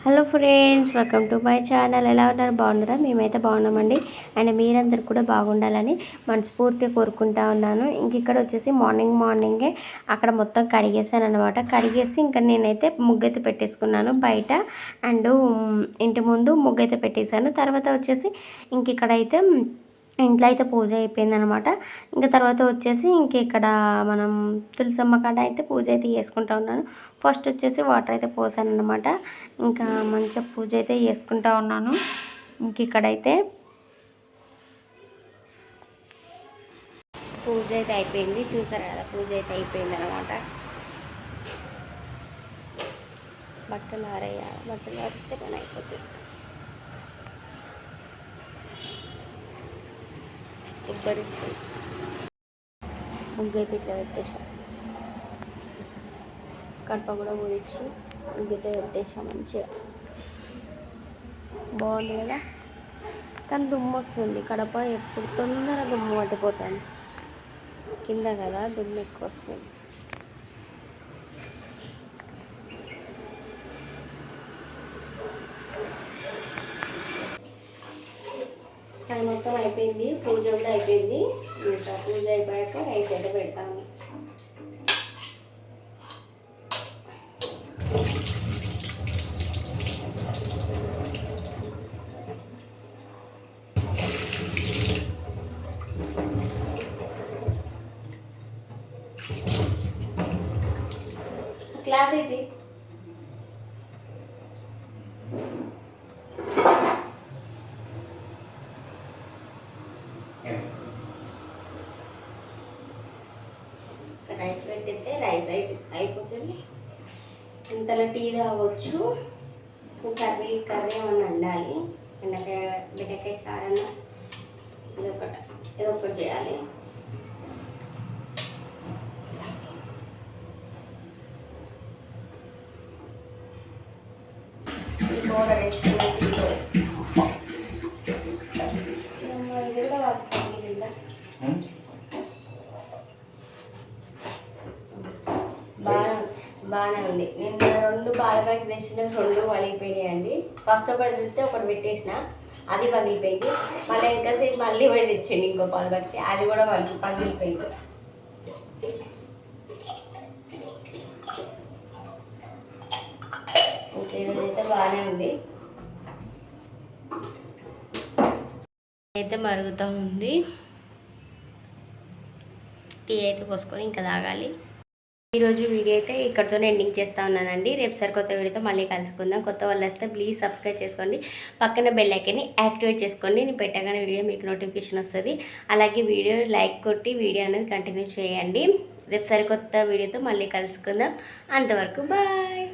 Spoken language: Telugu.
Hello friends, welcome to my channel. ఎలా ఉన్నారు? బాగున్నారా? మేమైతే బాగున్నామండి. అండ్ మీరందరూ కూడా బాగుండాలని మనస్ఫూర్తిగా కోరుకుంటా ఉన్నాను. ఇంక ఇక్కడ వచ్చేసి మార్నింగే అక్కడ మొత్తం కడిగేసాను అనమాట. కడిగేసి ఇంకా నేనైతే ముగ్గైతే పెట్టేసుకున్నాను బయట. అండ్ ఇంటి ముందు ముగ్గైతే పెట్టేశాను. తర్వాత వచ్చేసి ఇంక ఇక్కడైతే ఇంట్లో అయితే పూజ అయిపోయిందనమాట. ఇంకా తర్వాత వచ్చేసి ఇంక ఇక్కడ మనం తులసమ్మ కాడ అయితే పూజ అయితే చేసుకుంటా ఉన్నాను. ఫస్ట్ వచ్చేసి వాటర్ అయితే పోసాను అనమాట. ఇంకా మంచిగా పూజ అయితే చేసుకుంటా ఉన్నాను. ఇంక ఇక్కడైతే పూజ అయితే అయిపోయింది. చూసారు కదా, పూజ అయితే అయిపోయింది అనమాట. బట్టలు ఆరేయాలి, బట్టలు ఆరిస్తే పని అయిపోతుంది. ఉబ్బరిస్తుంది. ముగ్గు అయితే ఇట్లా పెట్టేసాం. కడప కూడా ఊడిచ్చి ముగ్గు అయితే పెట్టేసాం. మంచిగా బాగుంది కదా. కానీ దుమ్ము వస్తుంది. కడప ఎప్పుడు తొందరగా దుమ్ము పట్టిపోతాను కింద కదా, దుమ్ము ఎక్కువ వస్తుంది. అది మొత్తం అయిపోయింది. పూజ కూడా అయిపోయింది. ఇంకా పూజ అయిపోయాక రైస్ అయితే పెడతాము. క్లాత్ ఇది రైస్ పెట్టితే రైస్ అయిపోతుంది. ఇంతలో టీ తాగొచ్చు. కర్రీ ఏమన్నా వండాలి. బెండకాయ చారన్న ఏదో ఒకటి చేయాలి. పౌడర్ వేసుకుని ఇది కూడా బాగానే ఉంది. నేను 2 పాల ప్యాకెట్ తెచ్చిన 2 పగిలిపోయినాయండి. ఫస్ట్ ఒకటి తెస్తే ఒకటి పెట్టేసిన, అది పగిలిపోయింది. మళ్ళీ ఎంతసేపు మళ్ళీ పోయి తెచ్చింది ఇంకో పాల ప్యాకెట్, అది కూడా పగిలిపోయింది. ఈరోజు అయితే బాగానే ఉంది. అయితే మరుగుతూ ఉంది. టీ అయితే పోసుకొని ఇంకా తాగాలి. ఈరోజు వీడియో అయితే ఇక్కడితోనే ఎండింగ్ చేస్తూ ఉన్నానండి. రేపు కొత్త వీడియోతో మళ్ళీ కలుసుకుందాం. కొత్త వాళ్ళు వస్తే ప్లీజ్ సబ్స్క్రైబ్ చేసుకోండి. పక్కన బెల్ ఐకాన్ని యాక్టివేట్ చేసుకోండి. నేను పెట్టగానే వీడియో మీకు నోటిఫికేషన్ వస్తుంది. అలాగే వీడియో లైక్ కొట్టి వీడియో అనేది కంటిన్యూ చేయండి. రేపు సరికొత్త వీడియోతో మళ్ళీ కలుసుకుందాం. అంతవరకు బాయ్.